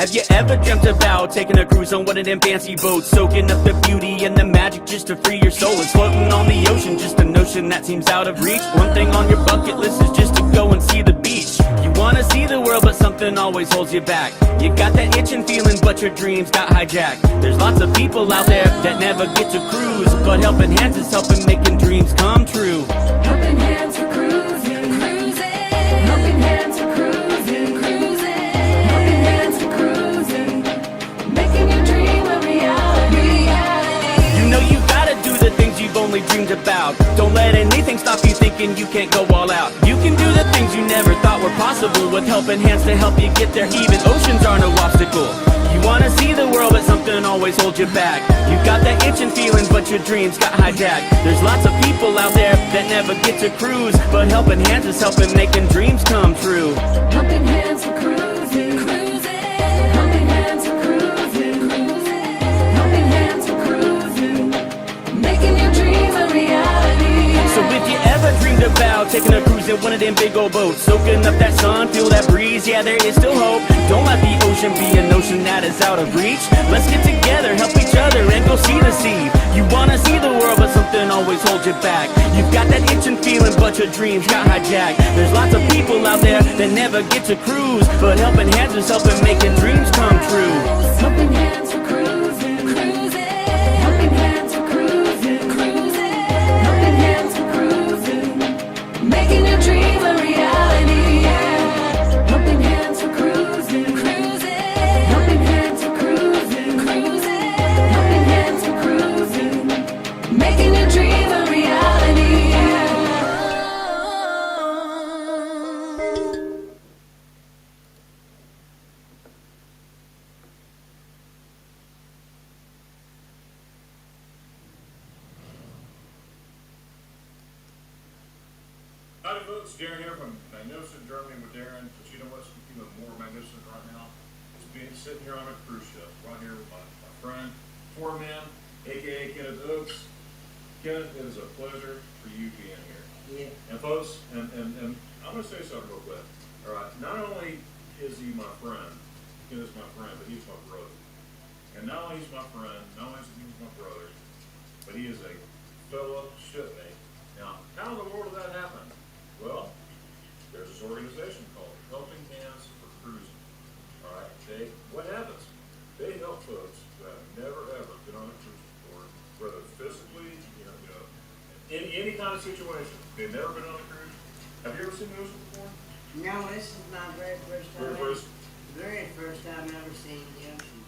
Have you ever dreamt about taking a cruise on one of them fancy boats, soaking up the beauty and the magic just to free your soul? And floating on the ocean, just a notion that seems out of reach. One thing on your bucket list is just to go and see the beach. You wanna see the world, but something always holds you back. You got that itching feeling, but your dreams got hijacked. There's lots of people out there that never get to cruise, but Helping Hands is helping making dreams come true. Helping Hands for cruising, cruising. Helping Hands for cruising, cruising. Helping Hands for cruising, making your dream a reality. You know you gotta do the things you've only dreamed about. Don't let anything stop you thinking you can't go all out. You can do the things you never thought were possible with Helping Hands to help you get there. Even oceans are no obstacle. You wanna see the world, but something always holds you back. You got that itching feeling, but your dreams got hijacked. There's lots of people out there that never get to cruise, but Helping Hands is helping making dreams come true. Helping Hands for cruising, cruising. Helping Hands for cruising, cruising. Helping Hands for cruising, making your dream a reality. So if you ever dreamed about taking a cruise in one of them big old boats, soaking up that sun, feel that breeze, yeah, there is still hope. Don't let the ocean be an ocean that is out of reach. Let's get together, help each other, and go see the sea. You wanna see the world, but something always holds you back. You've got that itching feeling, but your dreams got hijacked. There's lots of people out there that never get to cruise, but Helping Hands is helping making dreams come true. Helping Hands for cruising, cruising. Helping Hands for cruising, cruising. Helping Hands for cruising, making your dream a reality. Helping Hands for cruising, cruising. Helping Hands for cruising, cruising. Helping Hands for cruising, making your dream a reality. Howdy folks, Darren here from Magnificent Germany with Darren. But you know what's even more magnificent right now? It's being sitting here on a cruise ship, right here with my friend, Foreman, aka Kenneth Oaks. Kenneth, it is a pleasure for you being here. Yeah. And folks, and I'm gonna say something real quick. Alright, not only is he my friend, Kenneth's my friend, but he's my brother. And not only is he my friend, not only is he my brother, but he is a fellow shipmate. Now, how in the world did that happen? Well, there's this organization called Helping Hands for Cruising. All right, what happens? They help folks that have never ever been on a cruise before, whether physically, in any kind of situation. They've never been on a cruise. Have you ever seen the ocean before? No, this is my very first time. Very first time I've ever seen the ocean.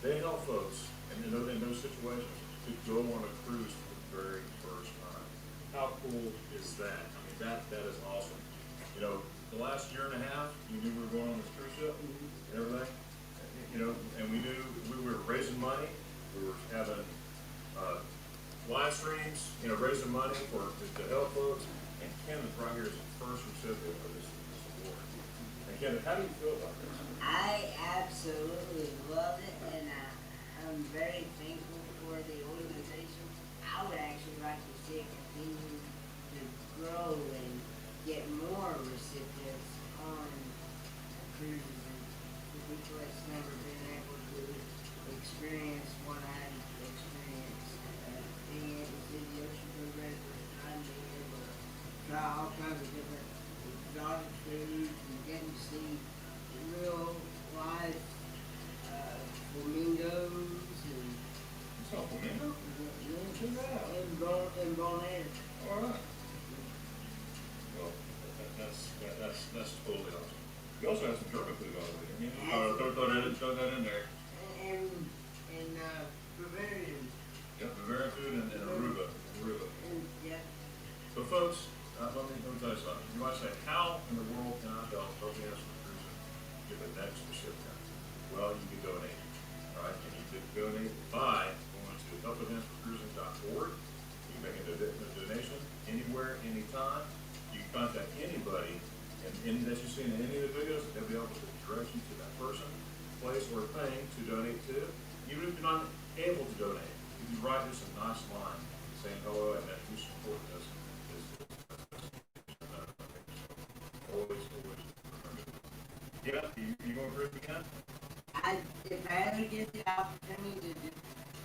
They help folks in those situations to go on a cruise for the very first time. How cool is that? I mean, that is awesome. You know, the last year and a half, you knew we were going on this cruise ship and everything. You know, and we knew we were raising money. We were having live streams, raising money to help folks. And Kenneth right here is the first recipient of this award. And Kenneth, how do you feel about this? I absolutely love it, and I'm very thankful for the organization. I would actually like to see it continue to grow and get more recipients on cruises and the people that's never been able to experience what I experienced. Being able to see the ocean for the very first time, being able to try all kinds of different exotic foods and getting to see real live flamingos and It's not flamingo? in Bonaire. All right. Well, that's totally awesome. You also have some German food on there. Throw that in there. And Bavarian. Yep, Bavarian food and Aruba. And, yeah. So folks, let me tell you something. You might say, how in the world can I help Helping Hands for Cruising get the next recipient? Well, you can donate. All right, and you can donate by going to helpinghandsforcruising.org. You can make a donation anywhere, anytime. You can contact anybody and that you see in any of the videos. They'll be able to direct you to that person, place, or thing to donate to. Even if you're not able to donate, if you write just a nice line saying hello and that you support this. Always remember. Yeah, you going to cruise again? I if I ever get the opportunity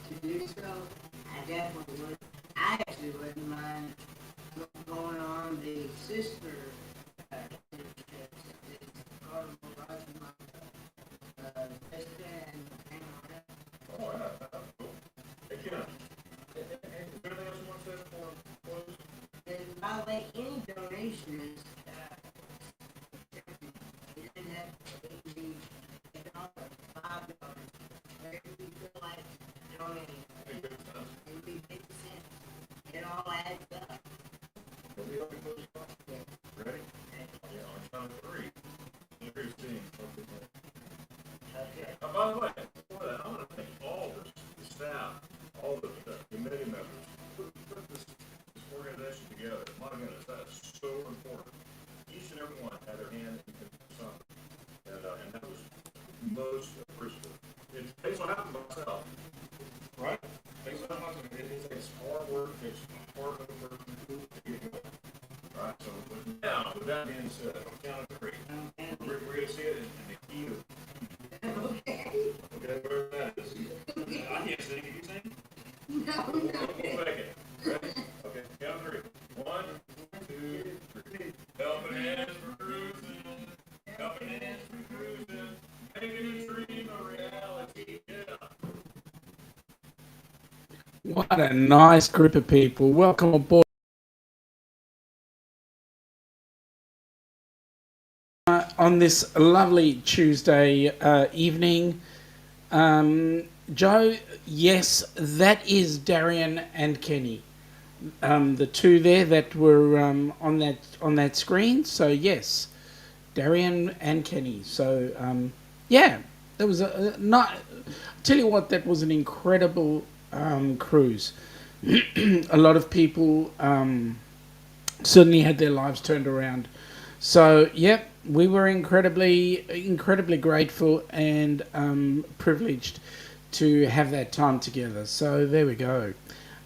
to do so, I definitely would. I actually wouldn't mind going on the sister trips, Carnival Rocky Mountain, Vista and RnR. Oh, yeah, that's cool. Hey, Ken, is there anything else you want to say before we close? And by the way, any donation is, it doesn't have to be $5, whatever you feel like donating. Hey, good stuff. It would be 50 cents. It all adds up. Are we open close? Ready? Yeah, on count of three. Here's team. Okay. By the way, before that, I want to thank all the staff, all the committee members who put this organization together. My goodness, that is so important. Each and every one had their hand in something, and that was most appreciative. Things don't happen by myself, right? Things don't happen. It takes hard work. It takes hard work to get going. Right. So now, with that being said, on count of three, we're going to see it in the key of. Okay, where that is. I can't sing. Can you sing? No, We'll make it. Ready? Okay, count of three. 1, 2, 3. Helping hands for cruising. Helping hands for cruising. Making a dream a reality. Yeah. What a nice group of people. Welcome aboard. On this lovely Tuesday evening. Joe, yes, that is Darian and Kenny. The two there that were on that screen. So yes, Darian and Kenny. So yeah, that was not. Tell you what, that was an incredible cruise. A lot of people certainly had their lives turned around. So yep, we were incredibly grateful and privileged to have that time together. So there we go.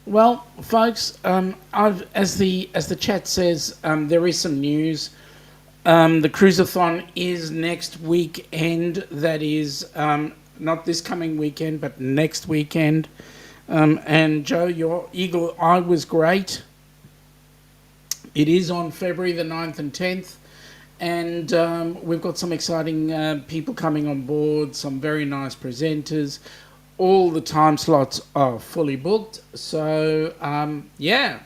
Well, folks, as the chat says, there is some news. The Cruise-a-Thon is next weekend. That is not this coming weekend, but next weekend. And Joe, your eagle eye was great. It is on February the 9th and 10th. And we've got some exciting people coming on board, some very nice presenters. All the time slots are fully booked. So, yeah,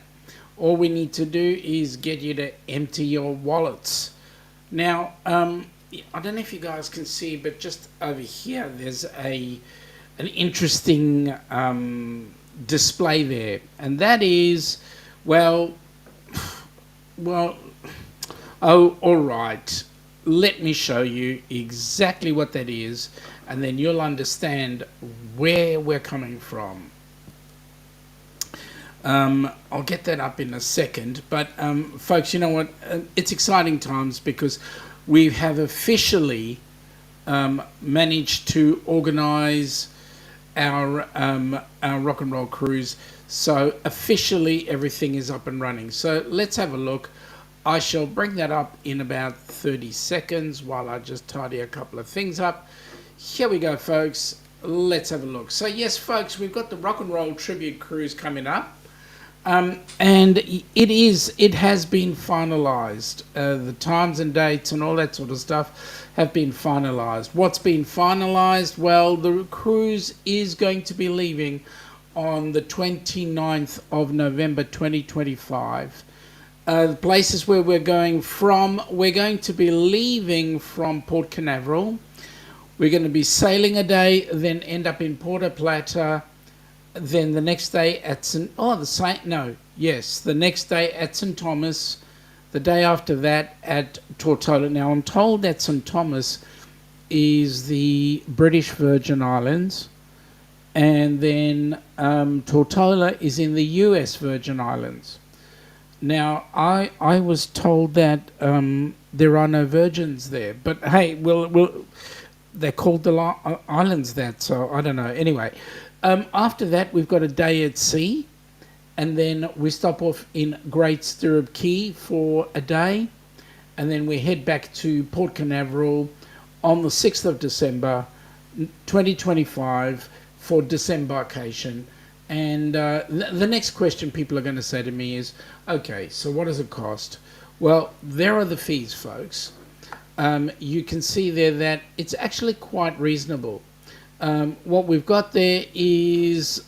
all we need to do is get you to empty your wallets. Now, I don't know if you guys can see, but just over here, there's an interesting display there. And that is, well, oh, all right. Let me show you exactly what that is, and then you'll understand where we're coming from. I'll get that up in a second. But, folks, you know what? It's exciting times because we have officially managed to organise our rock and roll cruise. So officially everything is up and running. So let's have a look. I shall bring that up in about 30 seconds while I just tidy a couple of things up. Here we go, folks. Let's have a look. So yes, folks, we've got the Rock and Roll Tribute Cruise coming up. And it has been finalised. The times and dates and all that sort of stuff have been finalised. What's been finalised? Well, the cruise is going to be leaving on the 29th of November 2025. The places where we're going from, we're going to be leaving from Port Canaveral. We're going to be sailing a day, then end up in Puerto Plata, then the next day at the next day at St. Thomas, the day after that at Tortola. Now, I'm told that St. Thomas is the British Virgin Islands, and then Tortola is in the US Virgin Islands. Now, I was told that there are no virgins there, but hey, they're called the islands that, so I don't know. Anyway, after that, we've got a day at sea, and then we stop off in Great Stirrup Key for a day, and then we head back to Port Canaveral on the 6th of December 2025 for disembarkation. And the next question people are going to say to me is, okay, so what does it cost? Well, there are the fees, folks. You can see there that it's actually quite reasonable. What we've got there is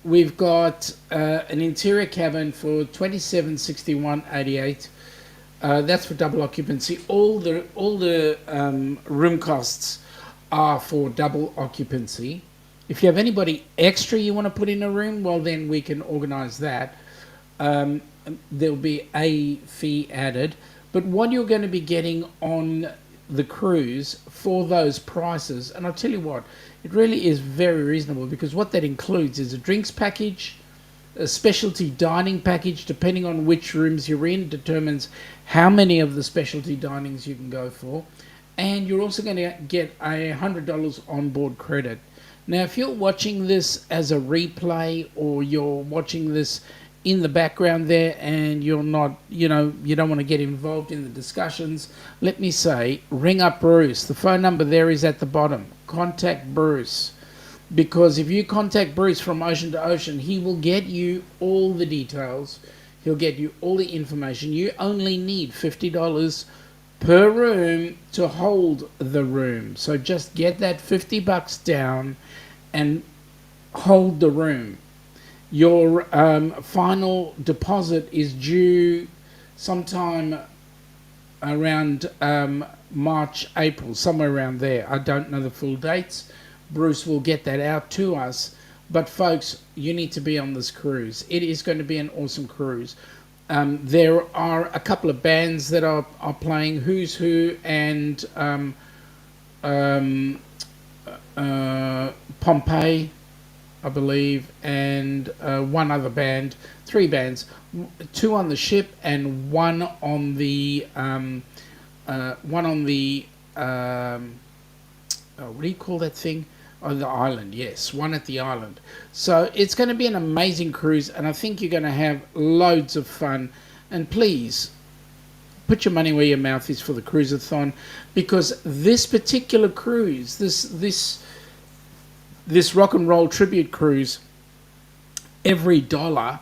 we've got an interior cabin for $2761.88. That's for double occupancy. All the room costs are for double occupancy. If you have anybody extra you want to put in a room, well, then we can organise that. There'll be a fee added. But what you're going to be getting on the cruise for those prices, and I'll tell you what, it really is very reasonable, because what that includes is a drinks package, a specialty dining package. Depending on which rooms you're in, determines how many of the specialty dinings you can go for, and you're also going to get $100 on board credit. Now, if you're watching this as a replay, or you're watching this in the background there and you're not, you don't want to get involved in the discussions, let me say, ring up Bruce. The phone number there is at the bottom. Contact Bruce. Because if you contact Bruce from Ocean to Ocean, he will get you all the details. He'll get you all the information. You only need $50 per room to hold the room. So just get that $50 down and hold the room. Your final deposit is due sometime around March, April, somewhere around there. I don't know the full dates. Bruce will get that out to us. But folks, you need to be on this cruise. It is going to be an awesome cruise. There are a couple of bands that are playing, Who's Who and Pompeii, I believe, and one other band, 3 bands, 2 on the ship and one on the what do you call that thing? Oh, the island, yes, one at the island. So it's going to be an amazing cruise, and I think you're going to have loads of fun. And please, put your money where your mouth is for the Cruise-a-Thon, because this particular cruise, this rock and roll tribute cruise, every dollar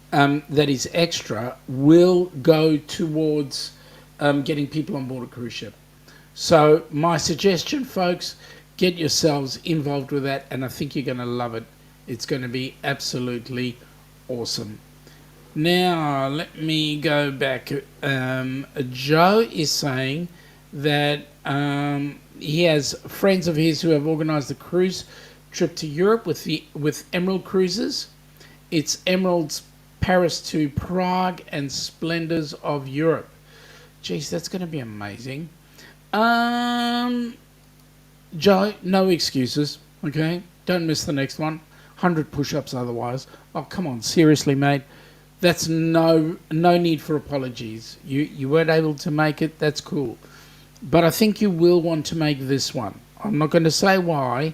that is extra will go towards getting people on board a cruise ship. So my suggestion, folks, get yourselves involved with that, and I think you're going to love it. It's going to be absolutely awesome. Now, let me go back. Joe is saying that he has friends of his who have organised a cruise trip to Europe with Emerald Cruises. It's Emerald's Paris to Prague and Splendors of Europe. Jeez, that's going to be amazing. Joe, no excuses, okay? Don't miss the next one. 100 push-ups otherwise. Oh, come on, seriously, mate. That's no need for apologies. You weren't able to make it, that's cool. But I think you will want to make this one. I'm not going to say why.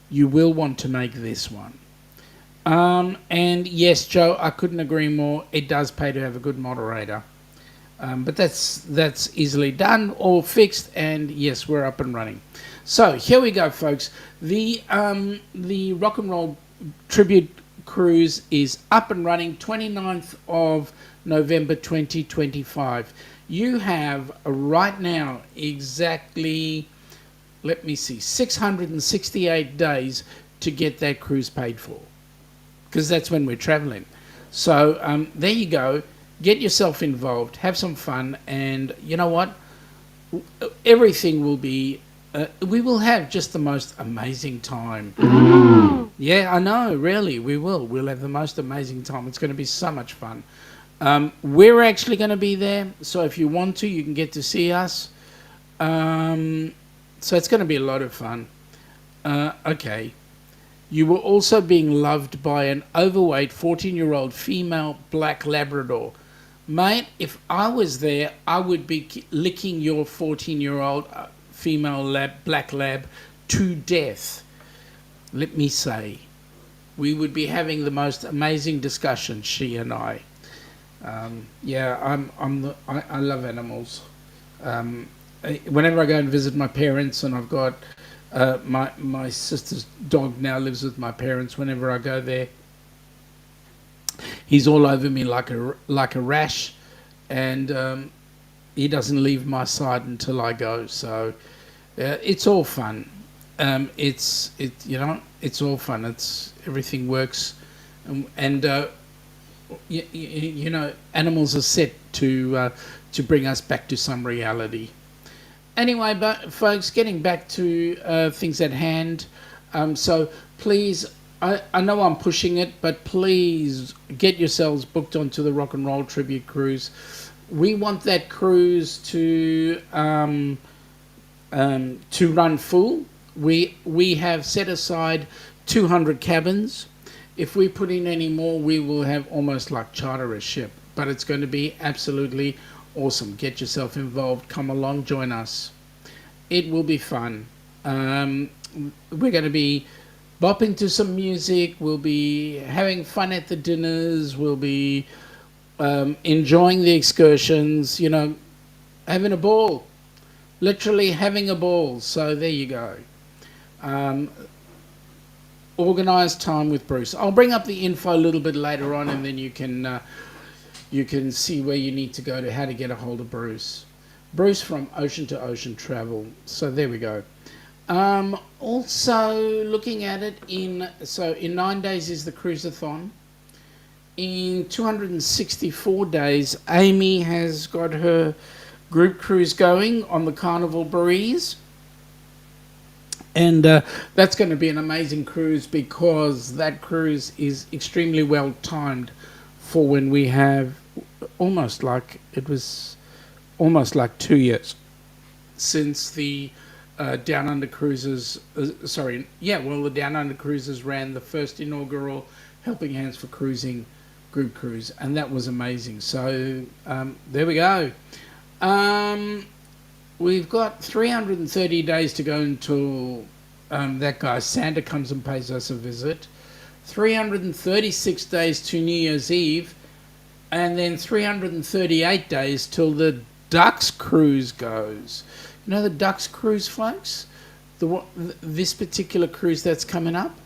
You will want to make this one. And yes, Joe, I couldn't agree more. It does pay to have a good moderator. But that's easily done or fixed, and yes, we're up and running. So here we go, folks. The Rock and Roll Tribute Cruise is up and running, 29th of November 2025. You have right now exactly, let me see, 668 days to get that cruise paid for, because that's when we're traveling. So there you go. Get yourself involved, have some fun, and you know what? Everything will be, we will have just the most amazing time. Yeah, I know, really, we will. We'll have the most amazing time. It's going to be so much fun. We're actually going to be there, so if you want to, you can get to see us. So it's going to be a lot of fun. Okay. You were also being loved by an overweight 14-year-old female black Labrador. Mate, if I was there, I would be licking your 14-year-old female black lab to death. Let me say, we would be having the most amazing discussion, she and I. Yeah, I love animals. whenever I go and visit my parents, and I've got my sister's dog now lives with my parents. Whenever I go there, he's all over me like a rash, and he doesn't leave my side until I go. So it's all fun. It's all fun. It's everything works, and animals are set to bring us back to some reality. Anyway, but folks, getting back to things at hand. So please, I know I'm pushing it, but please get yourselves booked onto the RnR Tribute cruise. We want that cruise to run full. We have set aside 200 cabins. If we put in any more, we will have almost like charter a ship. But it's going to be absolutely awesome. Get yourself involved. Come along, join us. It will be fun. We're going to be bopping to some music. We'll be having fun at the dinners. We'll be enjoying the excursions. Having a ball. Literally having a ball. So there you go. Organised time with Bruce. I'll bring up the info a little bit later on, and then you can see where you need to go to how to get a hold of Bruce. Bruce from Ocean to Ocean Travel. So there we go. Also looking at it in 9 days is the Cruise-a-Thon. In 264 days, Amy has got her group cruise going on the Carnival Breeze. And that's going to be an amazing cruise, because that cruise is extremely well timed for when we have almost like 2 years since the Down Under Cruises. The Down Under Cruises ran the first inaugural Helping Hands for Cruising group cruise, and that was amazing. So there we go. We've got 330 days to go until that guy Santa comes and pays us a visit. 336 days to New Year's Eve, and then 338 days till the Ducks cruise goes. You know the Ducks cruise, folks? This particular cruise that's coming up?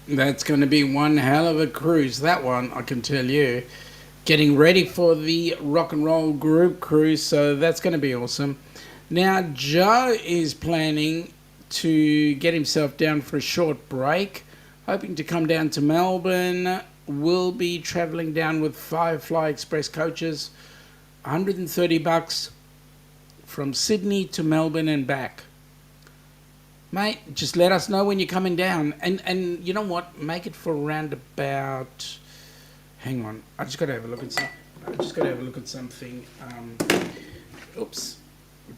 That's going to be one hell of a cruise, that one, I can tell you. Getting ready for the RnR group cruise, so that's going to be awesome. Now, Joe is planning to get himself down for a short break, hoping to come down to Melbourne. We'll be travelling down with Firefly Express coaches, $130 from Sydney to Melbourne and back. Mate, just let us know when you're coming down. And you know what? Make it for around about... Hang on. I just got to have a look at something. Oops.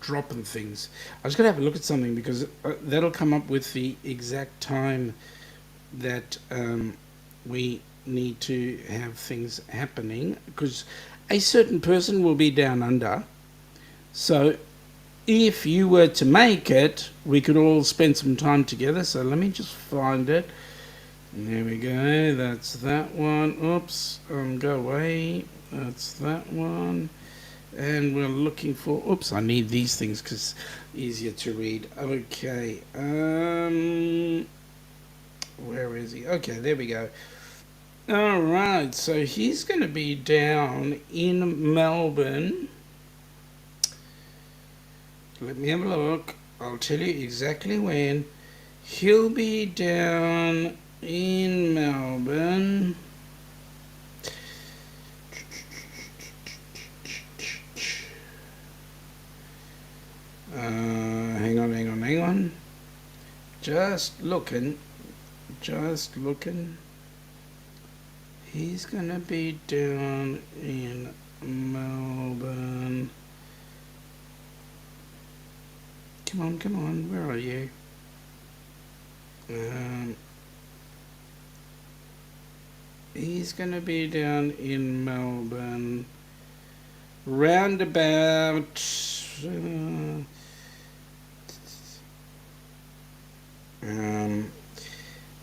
Dropping things. I just got to have a look at something, because that'll come up with the exact time that we need to have things happening. Because a certain person will be down under. So... if you were to make it, we could all spend some time together. So let me just find it. There we go. That's that one. Oops. Go away. That's that one. And we're looking for... Oops, I need these things because easier to read. Okay. Where is he? Okay, there we go. All right, so he's going to be down in Melbourne. Let me have a look. I'll tell you exactly when. He'll be down in Melbourne. Hang on. Just looking. He's gonna be down in Melbourne. Come on, where are you? He's gonna be down in Melbourne round about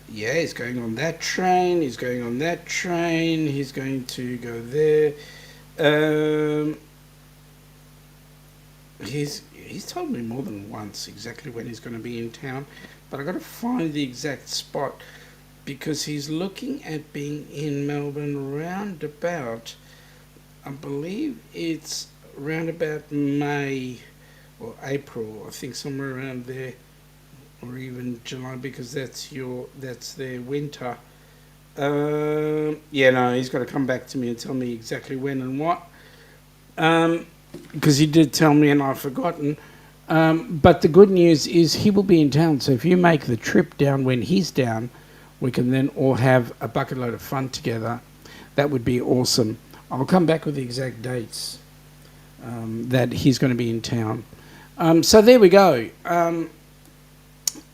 yeah, he's going on that train. He's going to go there. He's told me more than once exactly when he's going to be in town, but I got to find the exact spot because he's looking at being in Melbourne round about, I believe it's round about May or April, I think somewhere around there, or even July, because that's their winter. Yeah, no, he's got to come back to me and tell me exactly when and what. Because he did tell me and I've forgotten. But the good news is he will be in town. So if you make the trip down when he's down, we can then all have a bucket load of fun together. That would be awesome. I'll come back with the exact dates that he's going to be in town. So there we go.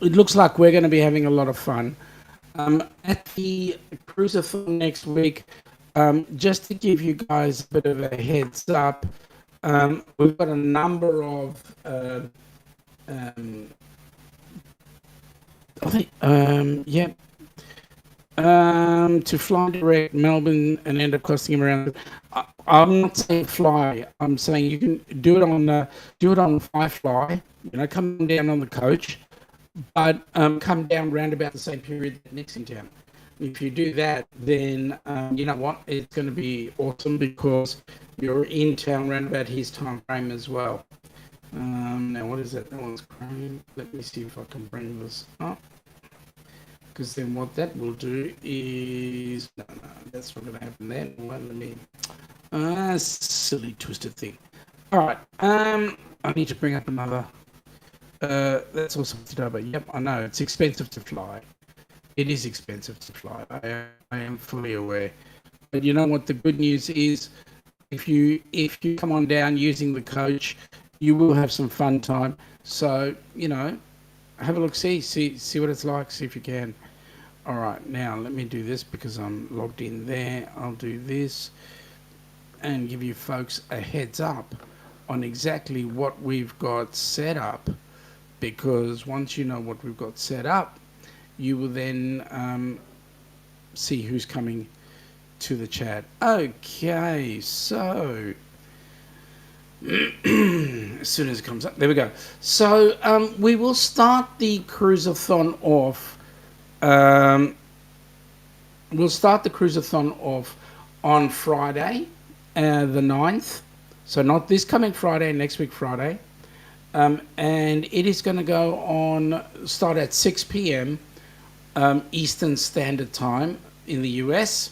It looks like we're going to be having a lot of fun. At the Cruise-a-Thon next week, just to give you guys a bit of a heads up, we've got a number of to fly direct Melbourne and end up costing him around. I'm not saying fly. I'm saying you can do it on Fly. Come down on the coach, but come down round about the same period that Nick's in town. If you do that, then you know what? It's going to be awesome because you're in town round about his time frame as well. Now, what is that? That one's Chrome. Let me see if I can bring this up. Because then what that will do is... No, that's not going to happen then. Well, let me... silly twisted thing. All right. I need to bring up another... that's also but yep, I know. It's expensive to fly. It is expensive to fly. I am fully aware. But you know what the good news is? If you come on down using the coach, you will have some fun time. So, have a look, see what it's like, see if you can. All right, now let me do this because I'm logged in there. I'll do this and give you folks a heads up on exactly what we've got set up, because once you know what we've got set up, you will then see who's coming to the chat. Okay, so as soon as it comes up, there we go. So we will start the Cruise-a-Thon off. We'll start the Cruise-a-Thon off on Friday, the 9th. So not this coming Friday, next week Friday. And it is going to go on, start at 6 p.m. Eastern Standard Time in the US.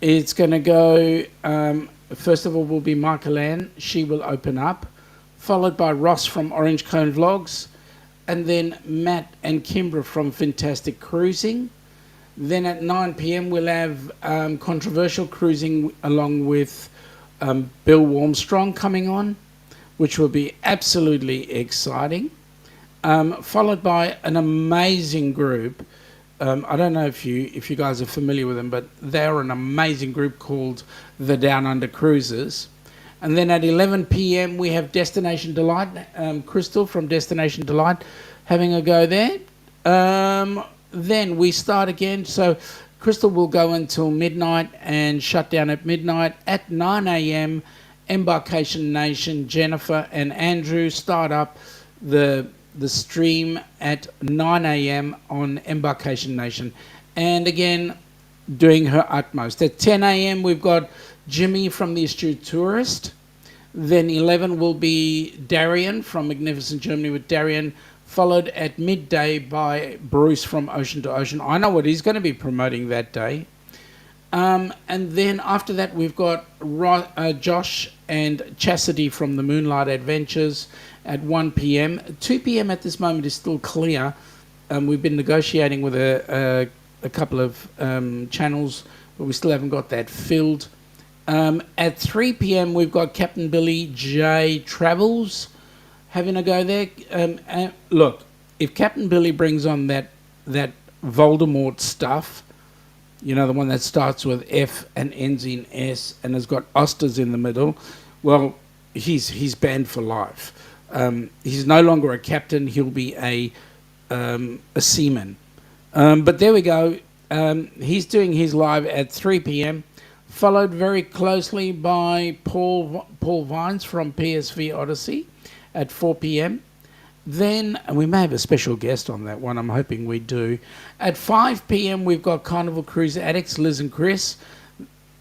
It's going to go, first of all, will be Michael-Ann. She will open up, followed by Ross from Orange Cone Vlogs, and then Matt and Kimbra from Fantastic Cruising. Then at 9 p.m. we'll have Controversial Cruising along with Bill Warmstrong coming on, which will be absolutely exciting. Followed by an amazing group. I don't know if you guys are familiar with them, but they're an amazing group called the Down Under Cruisers. And then at 11 p.m. we have Destination Delight, Crystal from Destination Delight having a go there. Then we start again. So Crystal will go until midnight and shut down at midnight. At 9 a.m. Embarkation Nation, Jennifer and Andrew start up the stream at 9 a.m. on Embarkation Nation. And again, doing her utmost. At 10 a.m. we've got Jimmy from the Astute Tourist. Then 11 will be Darian from Magnificent Germany with Darian, followed at midday by Bruce from Ocean to Ocean. I know what he's going to be promoting that day. And then after that, we've got Josh and Chastity from the Moonlight Adventures at 1 p.m. 2 p.m. at this moment is still clear. We've been negotiating with a couple of channels, but we still haven't got that filled. At 3 p.m. we've got Captain Billy J Travels having a go there. Look, if Captain Billy brings on that Voldemort stuff, you know, the one that starts with F and ends in S and has got Osters in the middle, well, he's banned for life. He's no longer a captain; he'll be a seaman. But there we go. He's doing his live at 3 p.m. Followed very closely by Paul Vines from PSV Odyssey at 4 p.m. Then, and we may have a special guest on that one, I'm hoping we do. At 5 p.m. we've got Carnival Cruise Addicts, Liz and Chris.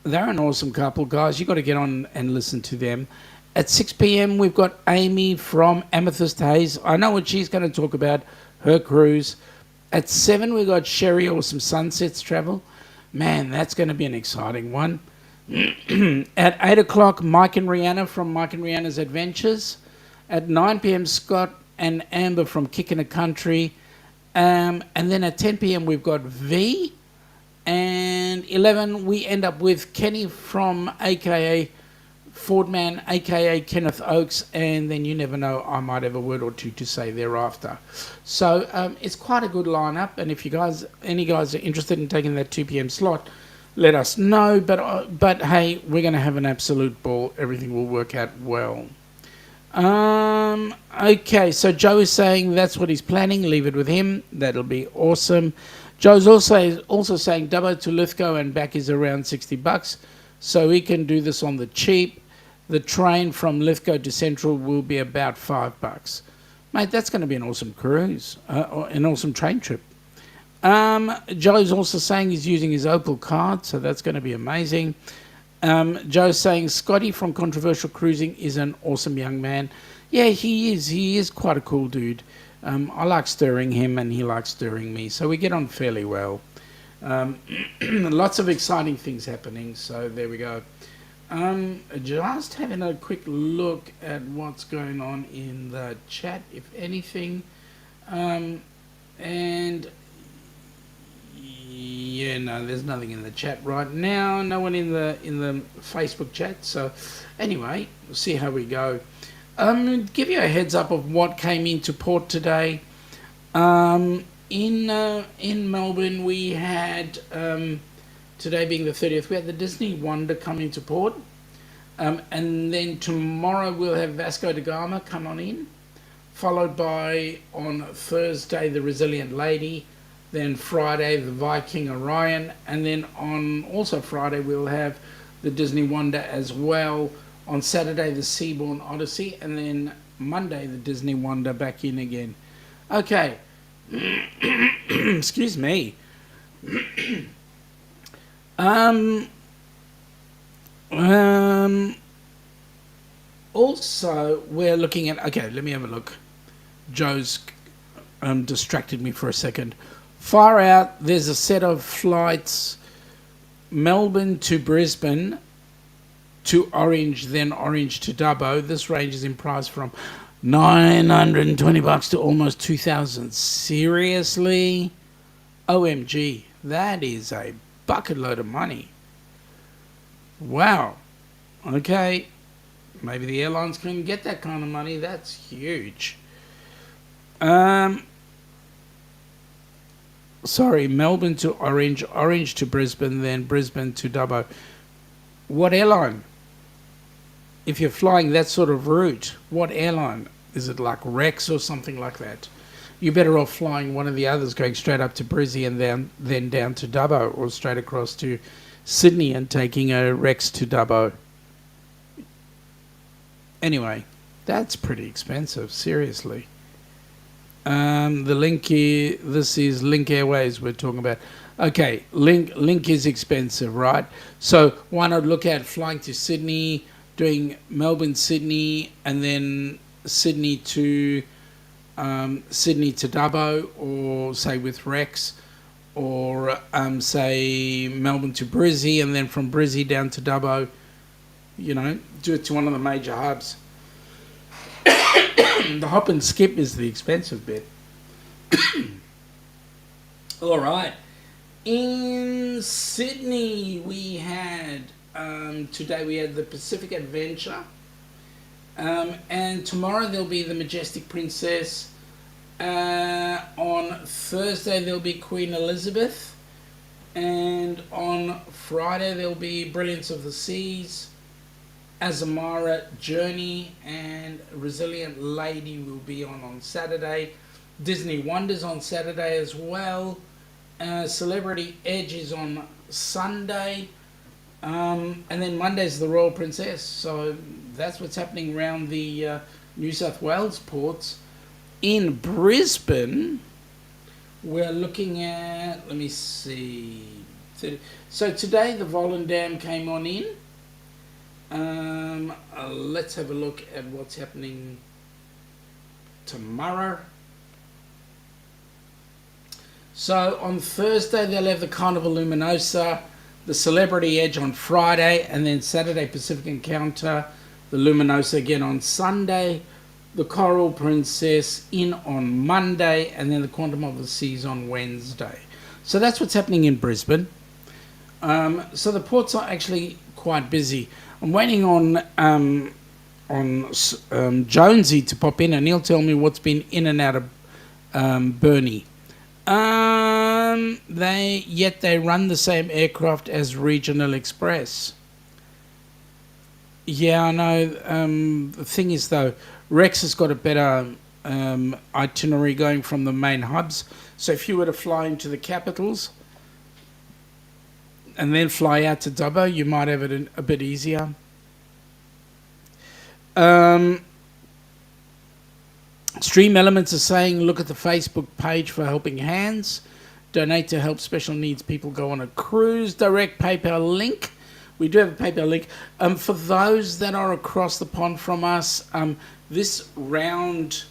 They're an awesome couple, guys. You've got to get on and listen to them. At 6 p.m. we've got Amy from Amethyst Haze. I know what she's going to talk about, her cruise. At 7 we've got Sherry Awesome Sunsets Travel. Man, that's going to be an exciting one. At 8 o'clock, Mike and Rihanna from Mike and Rihanna's Adventures. At 9 p.m, Scott and Amber from Kickin' the Country. And then at 10 p.m, we've got V. And 11, we end up with Kenny from a.k.a. Fordman, a.k.a. Kenneth Oakes. And then you never know, I might have a word or two to say thereafter. So it's quite a good lineup. And if any guys are interested in taking that 2 p.m. slot, let us know. But hey, we're going to have an absolute ball. Everything will work out well. Okay, so Joe is saying that's what he's planning. Leave it with him. That'll be awesome. Joe's also saying Dubbo to Lithgow and back is around $60, so he can do this on the cheap. The train from Lithgow to Central will be about $5. Mate, that's going to be an awesome cruise, or an awesome train trip. Joe's also saying he's using his Opal card, so that's going to be amazing. Joe's saying Scotty from Controversial Cruising is an awesome young man. Yeah, he is. He is quite a cool dude. I like stirring him and he likes stirring me, so we get on fairly well. Lots of exciting things happening, so there we go. Just having a quick look at what's going on in the chat, if anything. And yeah, no, there's nothing in the chat right now. No one in the Facebook chat. So anyway, we'll see how we go. Give you a heads up of what came into port today. In Melbourne, we had today being the 30th, we had the Disney Wonder come into port, and then tomorrow we'll have Vasco da Gama come on in, followed by on Thursday the Resilient Lady. Then Friday, the Viking Orion. And then on also Friday, we'll have the Disney Wonder as well. On Saturday, the Seabourn Odyssey. And then Monday, the Disney Wonder back in again. Okay. Excuse me. Also, we're looking at... Okay, let me have a look. Joe's distracted me for a second. Far out, there's a set of flights, Melbourne to Brisbane, to Orange, then Orange to Dubbo. This ranges in price from $920 to almost $2,000. Seriously? OMG, that is a bucket load of money. Wow. Okay, maybe the airlines can get that kind of money. That's huge. Sorry, Melbourne to Orange, Orange to Brisbane, then Brisbane to Dubbo. What airline? If you're flying that sort of route, what airline? Is it like Rex or something like that? You're better off flying one of the others, going straight up to Brizzy and then down to Dubbo, or straight across to Sydney and taking a Rex to Dubbo. Anyway, that's pretty expensive, seriously. The Link here, this is Link Airways we're talking about. Okay, Link is expensive, right? So why not look at flying to Sydney, doing Melbourne, Sydney, and then Sydney to Dubbo, or say with Rex, or say Melbourne to Brizzy, and then from Brizzy down to Dubbo. You know, do it to one of the major hubs. The hop and skip is the expensive bit. All right. In Sydney, we had today we had the Pacific Adventure, and tomorrow there'll be the Majestic Princess. On Thursday there'll be Queen Elizabeth, and on Friday there'll be Brilliance of the Seas, Azamara Journey, and Resilient Lady will be on Saturday. Disney Wonders on Saturday as well. Celebrity Edge is on Sunday. And then Monday's the Royal Princess. So that's what's happening around the New South Wales ports. In Brisbane, we're looking at, let me see. So today the Volendam came on in. Let's have a look at what's happening tomorrow. So on Thursday they'll have the Carnival Luminosa, the Celebrity Edge on Friday, and then Saturday Pacific Encounter, the Luminosa again on Sunday, the Coral Princess in on Monday, and then the Quantum of the Seas on Wednesday. So that's what's happening in Brisbane. So the ports are actually quite busy. I'm waiting on Jonesy to pop in, and he'll tell me what's been in and out of Burnie. They run the same aircraft as Regional Express. Yeah, I know. The thing is, though, Rex has got a better itinerary going from the main hubs. So if you were to fly into the capitals and then fly out to Dubbo, you might have it a bit easier. Stream Elements are saying, look at the Facebook page for Helping Hands. Donate to help special needs people go on a cruise. Direct PayPal link. We do have a PayPal link. For those that are across the pond from us, this round,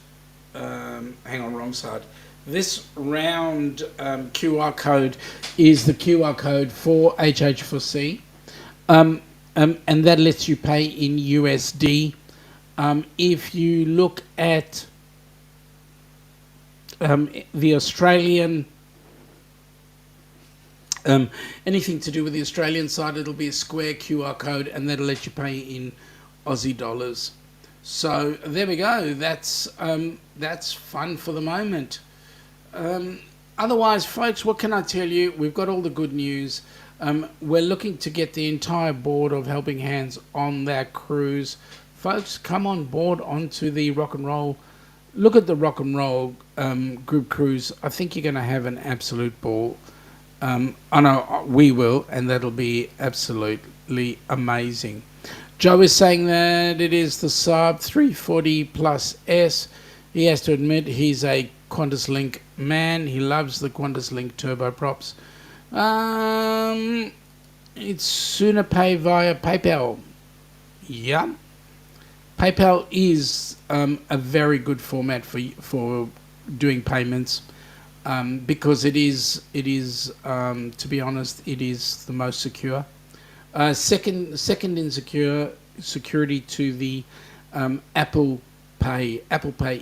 hang on, wrong side. This round QR code is the QR code for HH4C, and that lets you pay in USD. If you look at the Australian, anything to do with the Australian side, it'll be a square QR code, and that'll let you pay in Aussie dollars. So there we go. That's fun for the moment. Otherwise, folks, what can I tell you? We've got all the good news. We're looking to get the entire board of Helping Hands on that cruise. Folks, come on board onto the rock and roll. Look at the rock and roll group cruise. I think you're going to have an absolute ball. I know we will, and that'll be absolutely amazing. Joe is saying that it is the Saab 340 Plus S. He has to admit he's a Qantas Link man. He loves the Qantas Link turboprops. It's sooner pay via PayPal. Yeah. PayPal is a very good format for doing payments, because it is to be honest, it is the most secure. Second in security to the Apple Pay. Apple Pay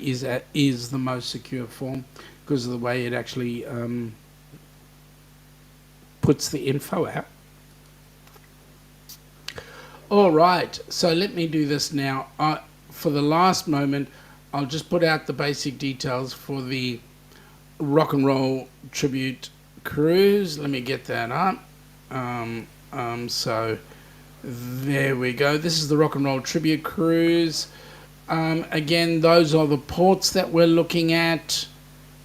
is the most secure form because of the way it actually puts the info out. All right, so let me do this now. For the last moment, I'll just put out the basic details for the Rock and Roll Tribute cruise. Let me get that up. So there we go. This is the Rock and Roll Tribute cruise. Again, those are the ports that we're looking at.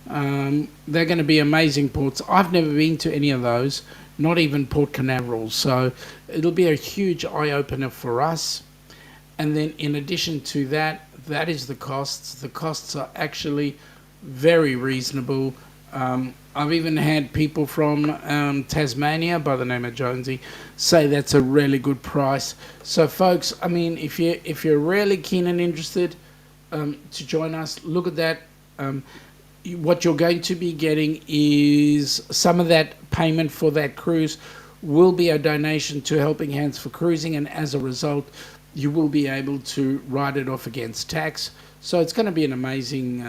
They're going to be amazing ports. I've never been to any of those, not even Port Canaveral. So it'll be a huge eye-opener for us. And then in addition to that, that is the costs. The costs are actually very reasonable. I've even had people from Tasmania by the name of Jonesy say that's a really good price. So folks, I mean, if you're really keen and interested to join us, look at that. What you're going to be getting is some of that payment for that cruise will be a donation to Helping Hands for Cruising, and as a result, you will be able to write it off against tax. So it's going to be an amazing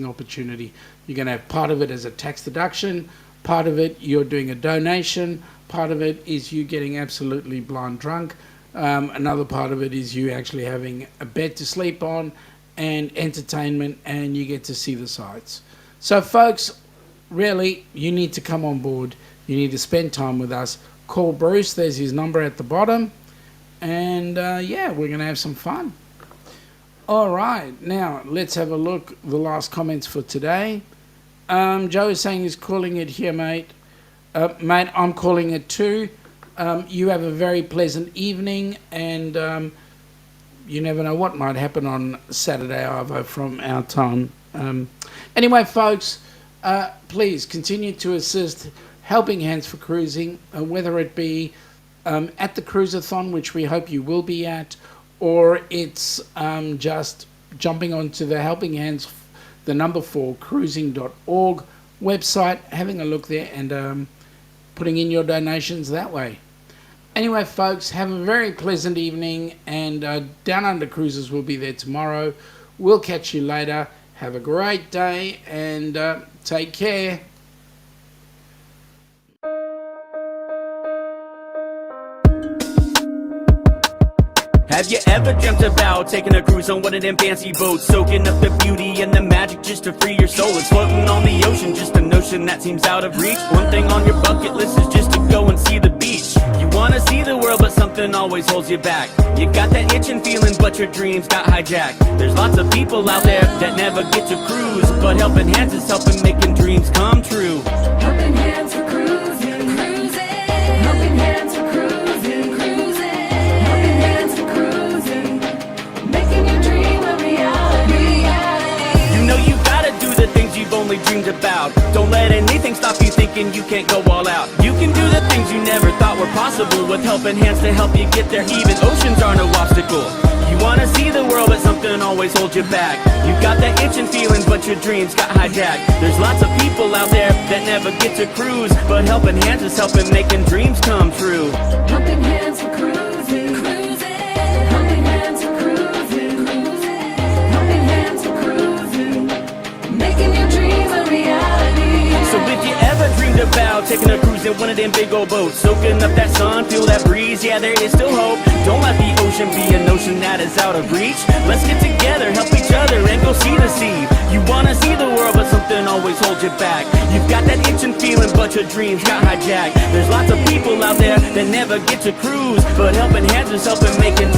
opportunity. You're going to have part of it as a tax deduction, part of it you're doing a donation, part of it is you getting absolutely blind drunk, another part of it is you actually having a bed to sleep on and entertainment, and you get to see the sights. So folks, really, you need to come on board. You need to spend time with us. Call Bruce, there's his number at the bottom, and yeah, we're going to have some fun. All right, now let's have a look at the last comments for today. Joe is saying he's calling it here, mate. Mate, I'm calling it too. You have a very pleasant evening, and you never know what might happen on Saturday either from our time. Anyway, folks, please continue to assist Helping Hands for Cruising, whether it be at the Cruise-a-Thon, which we hope you will be at, or it's just jumping onto the Helping Hands, the number 4 cruising.org website, having a look there and putting in your donations that way. Anyway, folks, have a very pleasant evening, and Down Under Cruises will be there tomorrow. We'll catch you later. Have a great day, and take care. Have you ever dreamt about taking a cruise on one of them fancy boats, soaking up the beauty and the magic just to free your soul? It's floating on the ocean, just a notion that seems out of reach. One thing on your bucket list is just to go and see the beach. You wanna see the world, but something always holds you back. You got that itching feeling, but your dreams got hijacked. There's lots of people out there that never get to cruise, but Helping Hands is helping making dreams come true. Helping Hands for Cruising, cruising. Helping Hands for Cruising, cruising. Helping Hands for Cruising, making your dream a reality. You know you gotta do the things you've only dreamed about. Don't let anything stop you thinking you can't go all out. You can do the things you never thought were possible with Helping Hands to help you get there. Even oceans are no obstacle. You wanna see the world, but something always holds you back. You got that itching feeling, but your dreams got hijacked. There's lots of people out there that never get to cruise, but Helping Hands is helping making dreams come true. Helping Hands for Cruising, cruising. Helping Hands for Cruising, cruising. Helping Hands for Cruising, making your dream a reality. So if you ever dreamed about taking a cruise in one of them big old boats, soaking up that sun, feel that breeze, yeah, there is still hope. Don't let the ocean be a notion that is out of reach. Let's get together, help each other, and go see the sea. You wanna see the world, but something always holds you back. You've got that itching feeling, but your dreams got hijacked. There's lots of people out there that never get to cruise, but Helping Hands is helping making